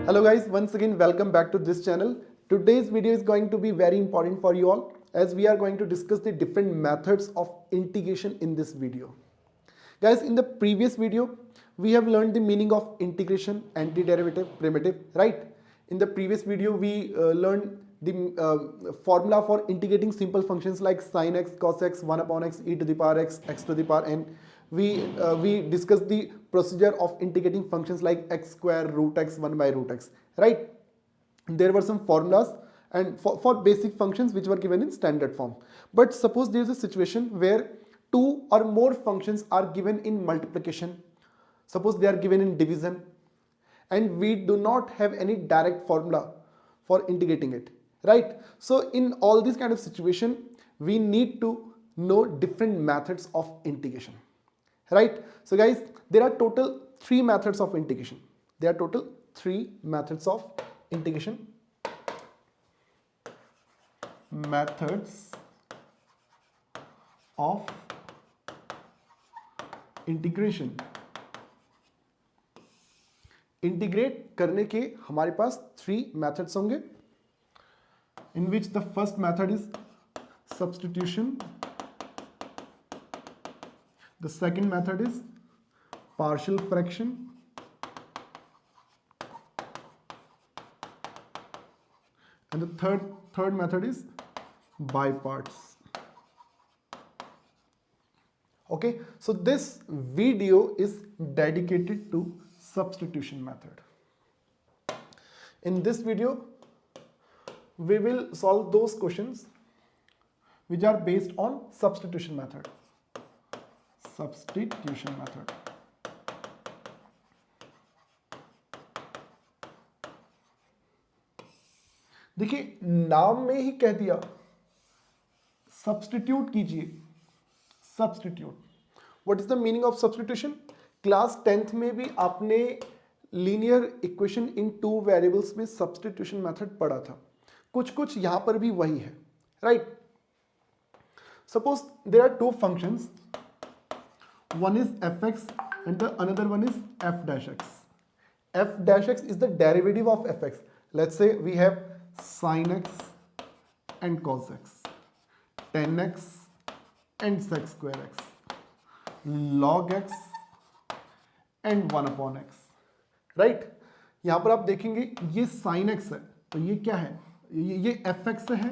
Hello guys, once again welcome back to this channel. Today's video is going to be very important for you all as we are going to discuss the different methods of integration in this video. Guys, in the previous video we have learned the meaning of integration, antiderivative, primitive, right? In the previous video we learned the formula for integrating simple functions like sin x, cos x, 1 upon x, e to the power x, x to the power n. We discussed the procedure of integrating functions like x square, root x, 1 by root x, right? There were some formulas and for basic functions which were given in standard form. But suppose there is a situation where two or more functions are given in multiplication. Suppose they are given in division and we do not have any direct formula for integrating it, right? So in all these kind of situation, we need to know different methods of integration, right? So guys, there are total 3 methods of integration. There are total 3 methods of integration. Methods of integration. Integrate करने के हमारे पास 3 methods होंगे, in which the first method is substitution, the second method is partial fraction, and the third method is by parts. Okay, so this video is dedicated to substitution method. In this video we will solve those questions which are based on substitution method. Substitution method. देखिए, नाम में ही कह दिया substitute कीजिए. Substitute, what is the meaning of substitution? Class 10th में भी आपने linear equation in 2 variables में सब्स्टिट्यूशन मेथड पढ़ा था. कुछ यहां पर भी वही है, right? Suppose there are 2 functions, one is fx and the another one is f dash x. F dash x is the derivative of fx. Let's say we have sin x and cos x, tan x and sec square x, log x and 1 upon x, right? यहां पर आप देखेंगे ये sin x है तो ये क्या है, ये fx है,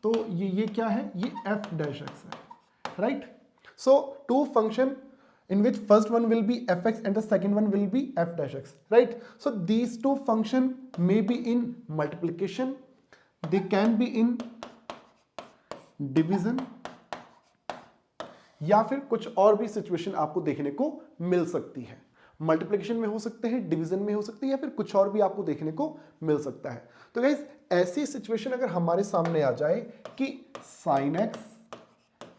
तो ये क्या है, ये f dash x है, right? So 2 function in which first one will be fx and the second one will be f dash x, right? So these 2 function may be in multiplication, they can be in division, या फिर कुछ और भी situation आपको देखने को मिल सकती है. मल्टीप्लिकेशन में हो सकते हैं, डिवीजन में हो सकती है, या फिर कुछ और भी आपको देखने को मिल सकता है. तो गाइस, ऐसी सिचुएशन अगर हमारे सामने आ जाए कि sin x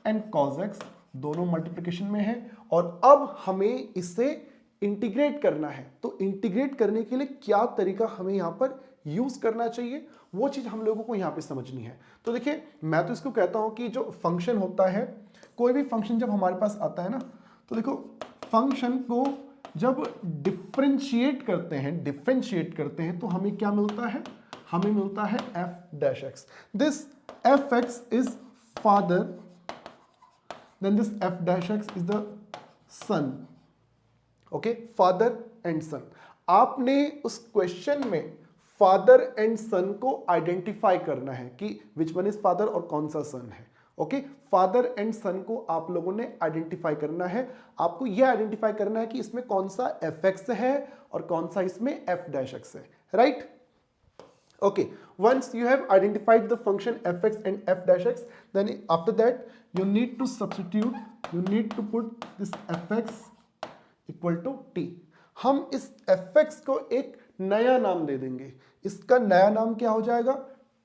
and cos x दोनों मल्टीप्लिकेशन में है और अब हमें इसे इंटीग्रेट करना है, तो इंटीग्रेट करने के लिए क्या तरीका हमें यहां पर यूज करना चाहिए, वो चीज हम लोगों को यहां पे समझनी है. तो देखिए, मैं तो इसको कहता हूं कि जो फंक्शन होता है, कोई भी फंक्शन जब हमारे पास आता है ना, तो देखो फंक्शन को जब डिफरेंशिएट करते हैं तो हमें क्या मिलता है, हमें मिलता है f dash x. This fx is father, then this f dash x is the son. Okay, father and son. आपने उस क्वेश्चन में फादर एंड सन को आइडेंटिफाई करना है कि विच वन इज फादर और कौन सा सन है. ओके, फादर एंड सन को आप लोगों ने आइडेंटिफाई करना है. आपको यह आइडेंटिफाई करना है कि इसमें कौन सा fx है और कौन सा इसमें f dash x है, right? Okay, once you have identified the function fx and f dash x, then after that you need to substitute, you need to put this fx equal to t. हम इस fx को एक नया नाम दे देंगे. इसका नया नाम क्या हो जाएगा,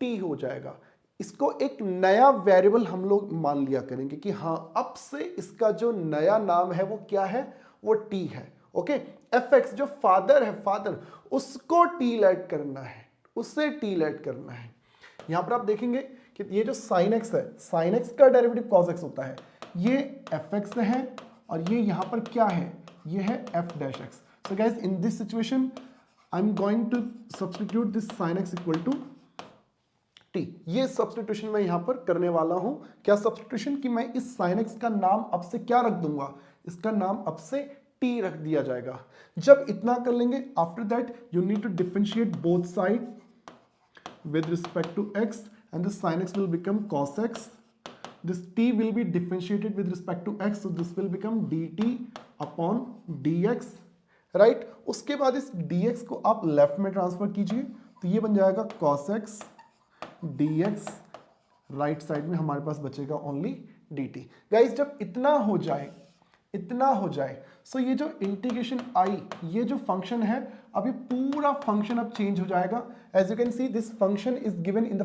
t हो जाएगा. इसको एक नया वेरिएबल हम लोग मान लिया करेंगे कि हाँ, अब से इसका जो नया नाम है वो क्या है, वो t है. ओके, fx जो फादर है, फादर, उसको t ऐड करना है, उससे t ऐड करना है. यहां पर आप देखेंगे कि ये जो sin x है, sin x का डेरिवेटिव cos x होता है, ये fx है और ये यहां पर क्या है, ये है f dash x. So guys, in this situation I am going to substitute this sin x equal to t। ये सब्सटीट्यूशन मैं यहां पर करने वाला हूं। क्या सब्सटीट्यूशन कि मैं इस sin x का नाम अब से क्या रख दूंगा, इसका नाम अब से t रख दिया जाएगा। जब इतना कर लेंगे, after that you need to differentiate both side with respect to x and this sin x will become cos x. This t will be differentiated with respect to x, so this will become dt upon dx, right? उसके बाद इस dx को आप left में transfer कीजिए तो ये बन जाएगा cos x dx, right side में हमारे पास बचेगा ओनली dt। गाइस जब इतना हो जाए सो ये जो इंटीग्रेशन आई, ये जो फंक्शन है अभी पूरा फंक्शन अब चेंज हो जाएगा। As you can see this function is given in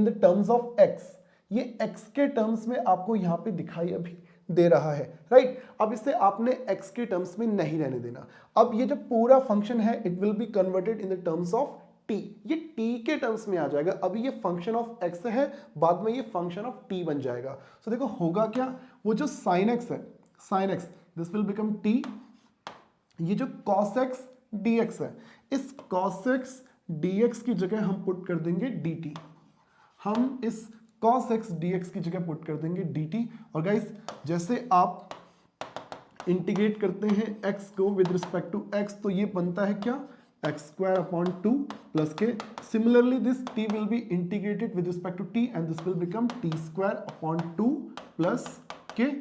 the terms of x। ये x के टर्म्स में आपको यहां पे दिखाई अभी दे रहा है, राइट? अब इसे आपने x के टर्म्स में नहीं रहने देना। अब ये जो पूरा फंक्शन है it will be converted in the terms of t। ये t के टर्म्स में आ जाएगा। अभी ये फंक्शन ऑफ x है, बाद में ये फंक्शन ऑफ t बन जाएगा। सो देखो होगा क्या, वो जो sin x है, sin x this will become t। ये जो cos x dx है, इस cos x dx की जगह हम पुट कर देंगे dt। हम इस cos x dx की जगह पुट कर देंगे dt। और गाइस जैसे आप इंटीग्रेट करते हैं x को विद रिस्पेक्ट टू x, तो ये बनता है क्या, x square upon 2 plus k. Similarly this t will be integrated with respect to t and this will become t square upon 2 plus k.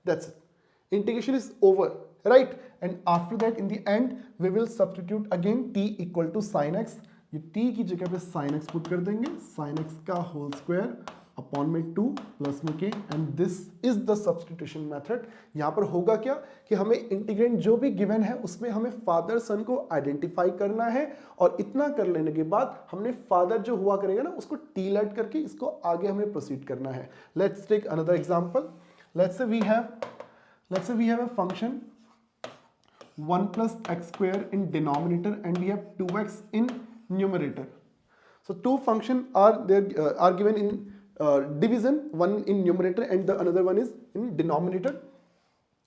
That's it. Integration is over, right? And after that in the end we will substitute again t equal to sin x। ये t की जगह पे sin x put कर देंगे, sin x का whole square upon में 2 plus में k, and this is the substitution method. यहां पर होगा क्या कि हमें इंटीग्रेंड जो भी गिवन है उसमें हमें फादर सन को आइडेंटिफाई करना है, और इतना कर लेने के बाद हमने फादर जो हुआ करेगा ना उसको t लेट करके इसको आगे हमें प्रोसीड करना है। Let's take another example. Let's say we have a function 1 plus x square in denominator and we have 2x in numerator. So two functions are there are given in division, one in numerator and the another one is in denominator.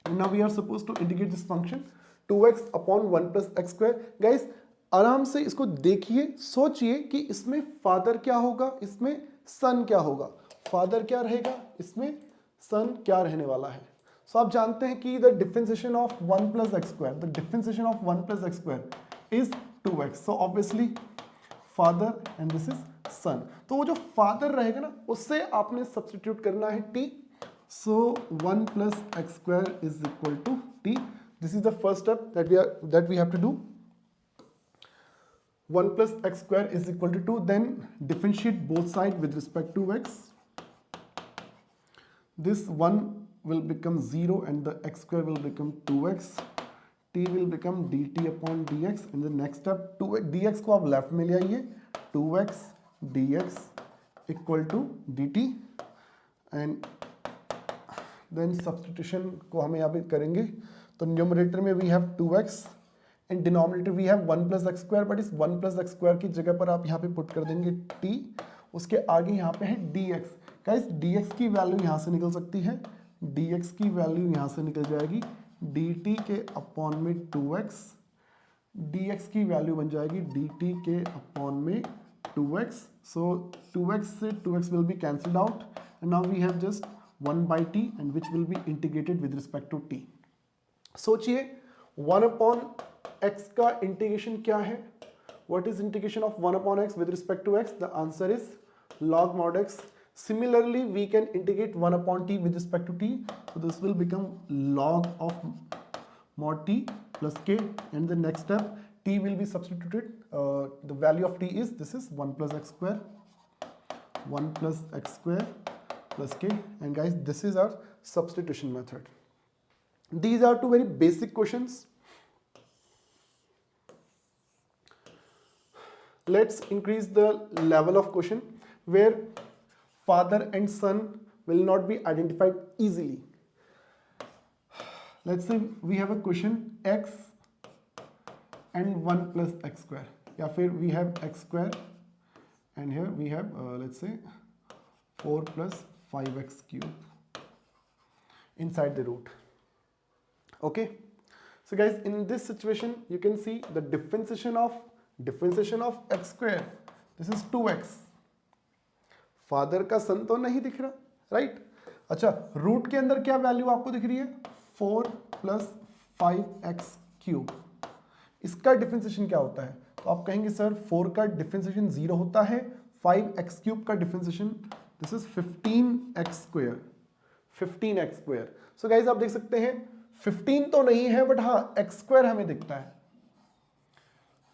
And now we are supposed to integrate this function 2x upon 1 plus x square. Guys आराम से इसको देखिए, सोचिए कि इसमें father क्या होगा, इसमें सन क्या होगा। फादर क्या रहेगा, इसमें सन क्या रहने वाला है। सो आप जानते हैं कि the differentiation of 1 plus x square, the differentiation of 1 plus x square is 2x। So obviously father and this is son. तो वो जो फादर रहेगा ना उससे आपने सब्स्टिट्यूट करना है t। So 1 plus x square is equal to t। This is the first step that we have to do. 1 plus x square is equal to 2, then differentiate both sides with respect to x. This 1 will become 0 and the x square will become 2x. t will become dt upon dx. In the next step 2x dx को आप left में ले आइए, 2x dx equal to dt, and then substitution को हम यहाँ पे करेंगे तो न्यूमरेटर में we have 2x and denominator we have 1 plus x square, but इस 1 plus x square की जगह पर आप यहाँ पे पुट कर देंगे t, उसके आगे यहाँ पे है dx। गाइस dx की वैल्यू यहाँ से निकल सकती है, dx की वैल्यू यहाँ से निकल जाएगी dt के अपॉन में 2x, dx की वैल्यू बन जाएगी dt के अपॉन में 2x। सो 2x से 2x will be cancelled out and now we have just 1 by t and which will be integrated with respect to t। सोचिए 1 upon x का integration क्या है? What is integration of 1 upon x with respect to x? The answer is log mod x. Similarly, we can integrate 1 upon t with respect to t. So this will become log of mod t plus k, and the next step t will be substituted. The value of t is, this is 1 plus x square, 1 plus x square plus k, and guys this is our substitution method. These are two very basic questions. Let's increase the level of question where father and son will not be identified easily. Let's say we have a question x and 1 plus x square, या फिर we have x square and here we have let's say 4 plus 5x cube inside the root. Okay, So guys, in this situation you can see the differentiation of x square, this is 2x. Father का सन तो नहीं दिख रहा, right? अच्छा, root के अंदर क्या value आपको दिख रही है? 4 प्लस 5x क्यूब। इसका डिफरेंशिएशन क्या होता है? तो आप कहेंगे सर 4 का डिफरेंशिएशन 0 होता है, 5x क्यूब का differentiation this is 15x square, 15x square. So guys आप देख सकते हैं 15 तो नहीं है, बट हाँ x स्क्वायर हमें दिखता है।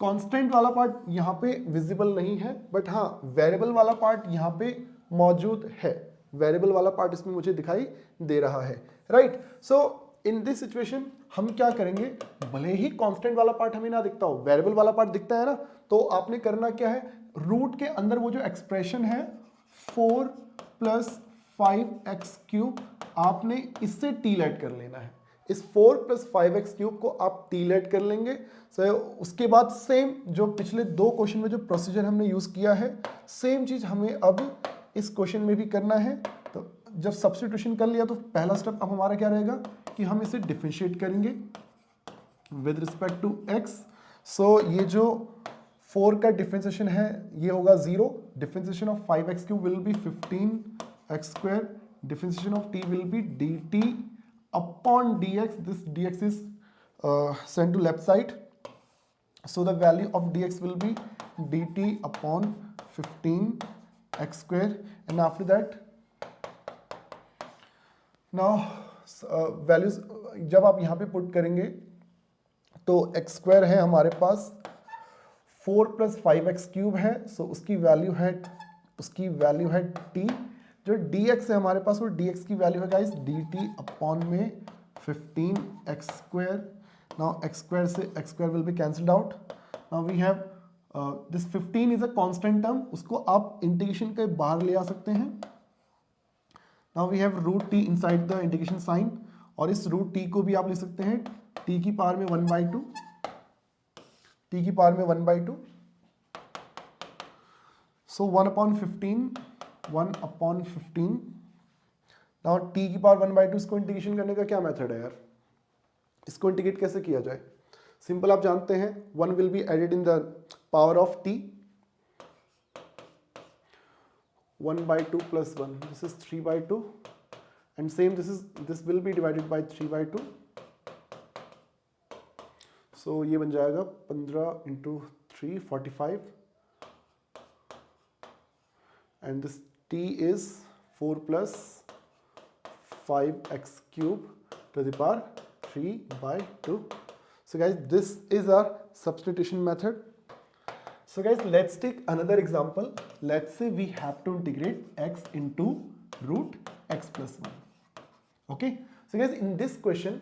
कांस्टेंट वाला पार्ट यहाँ पे विजिबल नहीं है, बट हाँ वेरिएबल वाला पार्ट यहाँ पे मौजूद है। वेरिएबल वाला पार्ट इसमें मुझे दिखाई दे रहा है, right? So in this situation हम क्या करेंगे, भले ही कांस्टेंट वाला पार्ट हमें ना दिखता हो, वेरिएबल वाला पार्ट दिखता है ना, तो आपने करना क्या है, रूट के अंदर वो जो एक्सप्रेशन है 4 प्लस 5x क्यूब, आपने इससे टी लेट कर लेना है। इस 4 प्लस 5x क्यूब को आप टी लेट कर लेंगे। उसके बाद सेम जो पिछले 2 क्वेश्चन में जो प्रोसीजर हमने यूज किया है, सेम चीज हमें अब इस क्वेश्चन में भी करना है। तो जब सब्स्टिट्यूशन कर लिया तो पहला स्टेप अब हमारा क्या रहेगा कि हम इसे डिफरेंशिएट करेंगे विद रिस्पेक्ट टू x। सो ये जो 4 का डिफरेंशिएशन है ये होगा 0, differentiation of 5x cube will be 15x square, differentiation of t will be dt upon dx. This dx is sent to left side, so the value of dx will be dt upon 15x square, and after that now values जब आप यहाँ पे put करेंगे तो x square है हमारे पास, 4 plus 5x cube है, सो उसकी वैल्यू है t। जो dx है हमारे पास, वो dx की वैल्यू है गाइस dt अपॉन में 15x square. Now x square से x स्क्वायर will be cancelled out. Now we have this 15 is a constant term, उसको आप इंटीग्रेशन के बाहर ले आ सकते हैं। Now we have root t inside the integration sign, और इस रूट t को भी आप ले सकते हैं t की पावर में 1/2, t की पावर में 1/2। सो 1/15 नाउ t की पावर 1/2, इसको इंटीग्रेशन करने का क्या मेथड है यार, इसको इंटीग्रेट कैसे किया जाए? सिंपल, आप जानते हैं 1 will be added in the power of t, 1/2 plus 1, this is 3/2, and same this will be divided by 3/2, so ये बन जाएगा 15 into 3 45, and this t is 4 plus 5x cube to the power 3/2. So guys, this is our substitution method. So guys, let's take another example. Let's say we have to integrate x into root x plus 1. Okay. So guys, in this question,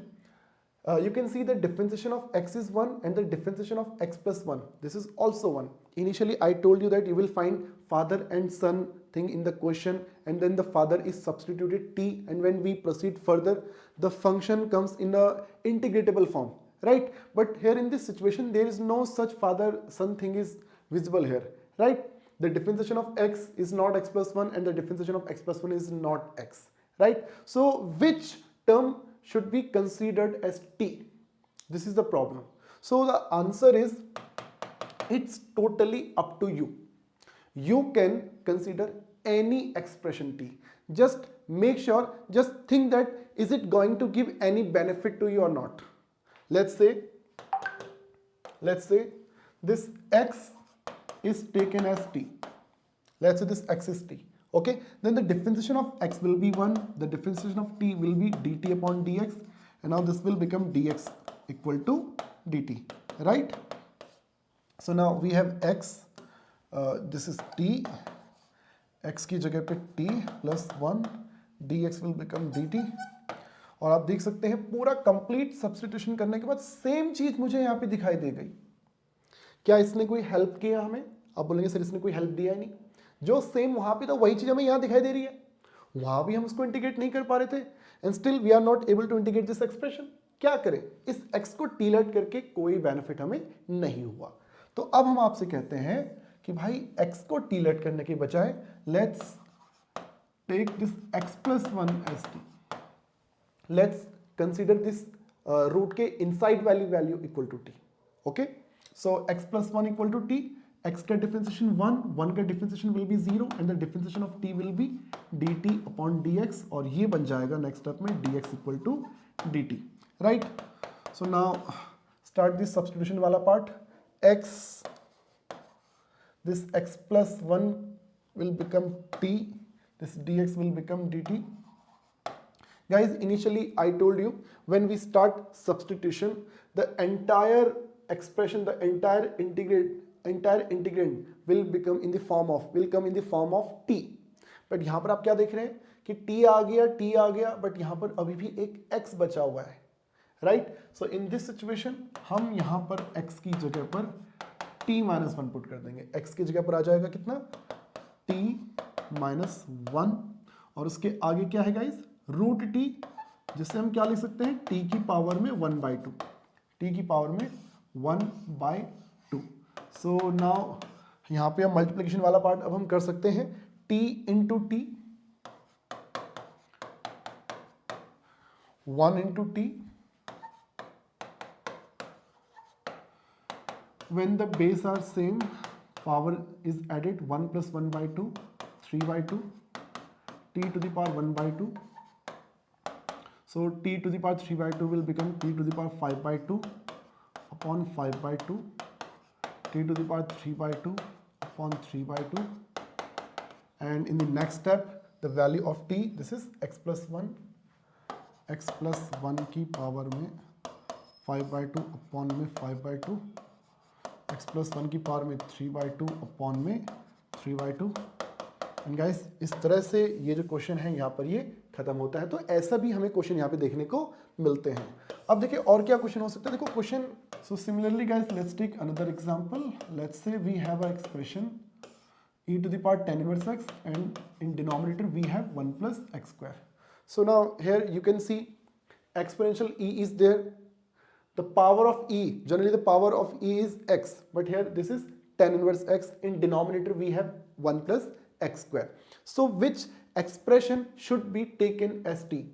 you can see the differentiation of x is 1 and the differentiation of x plus 1. This is also 1. Initially, I told you that you will find father and son thing in the question, and then the father is substituted t, and when we proceed further, the function comes in a integratable form, right? But here in this situation, there is no such father-son thing is visible here, right? The differentiation of x is not x plus 1 and the differentiation of x plus 1 is not x, right? So which term should be considered as t? This is the problem. So the answer is, it's totally up to you. You can consider any expression t. Just make sure, just think that is it going to give any benefit to you or not. Let's say this x is taken as t. Let's say this x is t. Okay, then the differentiation of x will be 1, the differentiation of t will be dt upon dx, and now this will become dx equal to dt, right? So now we have x, this is t, x की जगह पे t plus 1, dx will become dt, और आप देख सकते हैं पूरा complete substitution करने के बाद सेम चीज मुझे यहाँ पे दिखाई दे गई। क्या इसने कोई हेल्प किया हमें? आप बोलेंगे सर इसने कोई हेल्प दिया ही नहीं, जो सेम वहां पे था वही चीज हमें यहाँ दिखाई दे रही है। वहां भी हम उसको इंटीग्रेट नहीं कर पा रहे थे, and still we are not able to integrate this expression. क्या करें, इस x को टीलेट करके कोई बेनिफिट हमें नहीं हुआ। तो अब हम आपसे कहते हैं कि भाई x को टीलेट करने के बजाय let's take this x plus 1 as t. Let's consider this root के inside value equal to T. Okay, so x plus one equal to T, x का डिफरेंशिएशन वन का differentiation will be zero and the differentiation of t will be dt upon dx, और ये बन जाएगा next step में dx equal to dt, right. So now start this substitution वाला part. this x plus 1 will become t, this dx will become dt. Guys, initially I told you when we start substitution, the entire expression, the entire integrand will come in the form of t. But यहाँ पर आप क्या देख रहे हैं कि t आ गया, but यहाँ पर अभी भी एक x बचा हुआ है, right. So in this situation हम यहाँ पर x की जगह पर t माइनस वन पुट कर देंगे। x की जगह पर आ जाएगा कितना, t माइनस वन, और उसके आगे क्या है गाइज, रूट t, जिससे हम क्या लिख सकते हैं, t की पावर में 1/2, t की पावर में 1/2। सो नाउ यहाँ पे हम मल्टीप्लिकेशन वाला पार्ट अब हम कर सकते हैं, t into T, 1 into T, when the base are same, power is added, 1 plus 1/2, 3/2, t to the power 1/2. So t to the power 3/2 will become t to the power 5/2 upon 5/2, t to the power 3/2 upon 3/2, and in the next step the value of t, this is x plus 1 की power में 5/2 upon में 5/2, x plus 1 की power में 3/2 upon में 3/2। And guys, इस तरह से ये जो क्वेश्चन है यहाँ पर ये खत्म होता है। तो ऐसा भी हमें क्वेश्चन यहाँ पे देखने को मिलते हैं। अब देखिए और क्या क्वेश्चन हो सकता है, देखो question, so similarly guys let's take another example. Let's say we have a expression e to the power tan inverse x and in denominator we have 1 plus x square. So now here you can see exponential e is there. The power of e, generally the power of e is x, but here this is tan inverse x. In denominator we have 1 plus x square. So which expression should be taken as t,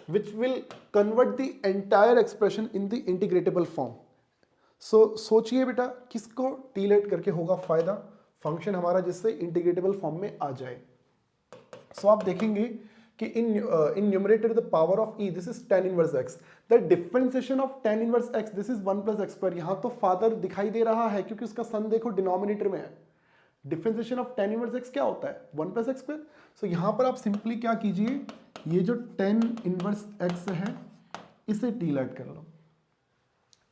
which will convert the entire expression in the integratable form? So सोचिए बेटा, किसको t late करके होगा फायदा, function हमारा जिससे इंटीग्रेटेबल form में आ जाए। सो आप देखेंगे कि in numerator the power of e, this is tan inverse x, the differentiation of tan inverse x, this is 1 plus x square। यहाँ तो फादर दिखाई दे रहा है क्योंकि उसका सन देखो डिनोमिनेटर में है। Differentiation of tan inverse x क्या होता है, 1 plus x square। सो यहाँ पर आप सिंपली क्या कीजिए, ये जो tan inverse x है इसे t लेट कर लो,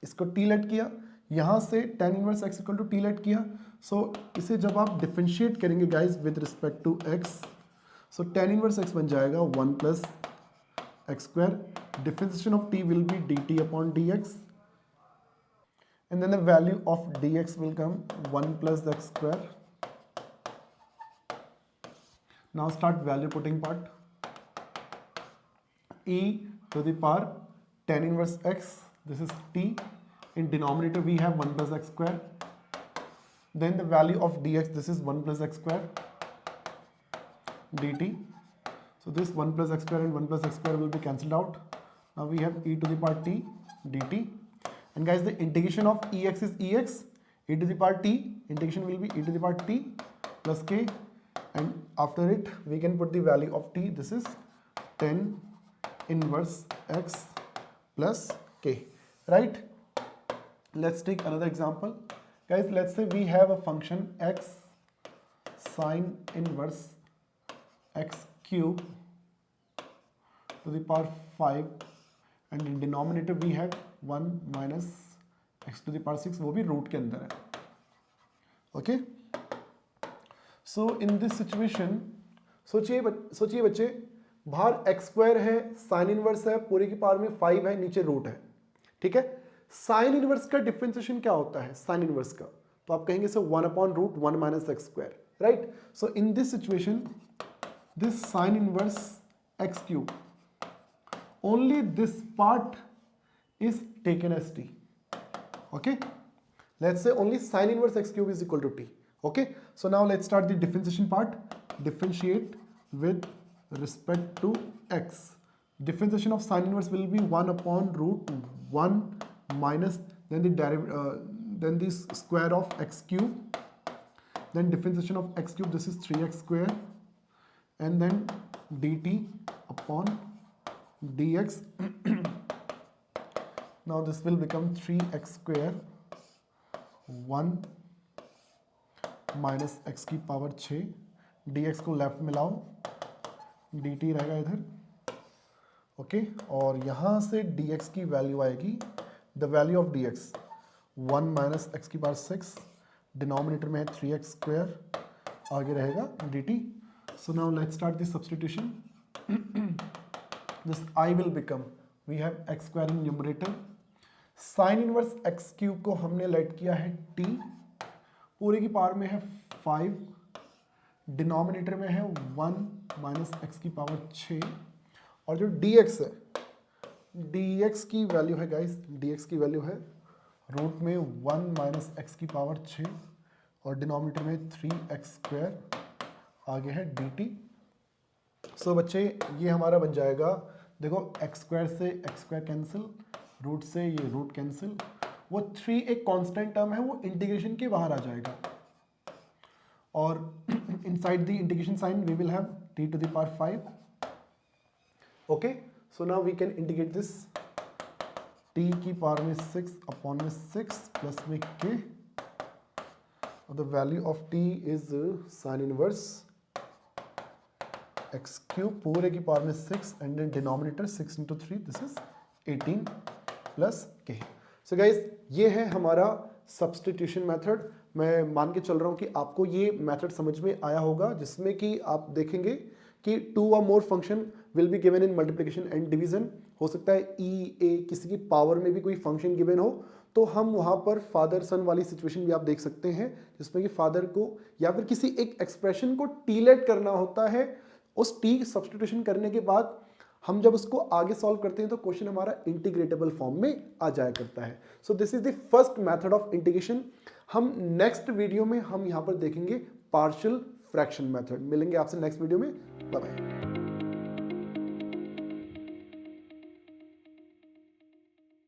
इसको t लेट किया, यहाँ से tan inverse x equal to t let किया। सो इसे जब आप डिफरेंशिएट करेंगे guys with respect to x, so tan inverse x बन जाएगा 1 plus x square, differentiation of t will be dt upon dx, and then the value of dx will come 1 plus x square. Now start value putting part. E to the power tan inverse x, this is t, in denominator we have 1 plus x square, then the value of dx, this is 1 plus x square dt. So this 1 plus x square and 1 plus x square will be cancelled out. Now we have e to the power t dt, and guys the integration of ex is ex, e to the power t integration will be e to the power t plus k, and after it we can put the value of t, this is tan inverse x plus k, right? Let's take another example. Guys, let's say we have a function x sine inverse x cube to the power 5, and in denominator we have 1 minus x to the power 6, वो भी root के अंदर है। Okay, so in this situation सोचिए बच्चे, बाहर x square है, sine inverse है, पूरे की पावर में 5 है, नीचे रूट है, ठीक है। साइन इनवर्स का डिफरेंशिएशन क्या होता है, साइन इनवर्स का, तो आप कहेंगे so 1 upon root 1 minus x square, right. So in this situation this sine inverse x cube, only this part is taken as t. Okay, let's say only sine inverse x cube is equal to t. Okay, so now let's start the differentiation part. Differentiate with respect to x. differentiation of sin inverse will be 1 upon root 1 minus then the square of x cube, then differentiation of x cube, this is 3x square, and then dt upon dx. Now this will become 3x square 1 minus x की power 6, dx को left मिलाओ, dt रहेगा इधर, okay. और यहाँ से dx की value आएगी, the value of dx 1 minus x की पावर 6, डिनोमिनेटर में है 3x स्क्वायर, आगे रहेगा dt. So now let's start this substitution. This I will become, we have x square in numerator, sine inverse x cube को हमने late किया है t, पूरे की पावर में है 5, डिनोमिनेटर में है 1 माइनस एक्स की पावर 6, और जो dx है, dx की वैल्यू है गाइस, dx की वैल्यू है रूट में 1 माइनस एक्स की पावर 6 और डिनोमिनेटर में 3x स्क्वायर, आगे है dt. सो बच्चे ये हमारा बन जाएगा, देखो x स्क्वायर से x स्क्वायर कैंसिल, रूट से ये रूट कैंसिल, वो 3 एक कांस्टेंट टर्म है, वो इंटीग्रेशन के बाहर आ जाएगा, और inside the integration sign we will have t to the power 5. Okay, so now we can integrate this, t की पावर में 6 अपॉन में 6 प्लस में k, और the value of t is sine inverse x cube, पूरे की power में 6, and then denominator 6 into 3, this is 18 plus k. सो guys ये है हमारा सब्स्टिट्यूशन मेथड. मैं मान के चल रहा हूँ कि आपको ये मेथड समझ में आया होगा, जिसमें कि आप देखेंगे कि 2 or more function will be given in multiplication and division. हो सकता है ई ए किसी की पावर में भी कोई फंक्शन गिवन हो, तो हम वहाँ पर फादर सन वाली सिचुएशन भी आप देख सकते हैं, जिसमें कि फादर को या फिर किसी एक एक्सप्रेशन को टीलेट करना होता है. उस टी सब्स्टिट्यूशन करने के बाद हम जब उसको आगे सॉल्व करते हैं तो क्वेश्चन हमारा इंटीग्रेटेबल फॉर्म में आ जाया करता है. So this is the first method of integration. हम नेक्स्ट वीडियो में हम यहाँ पर देखेंगे पार्शियल फ्रैक्शन मेथड. मिलेंगे आपसे नेक्स्ट वीडियो में. Bye bye.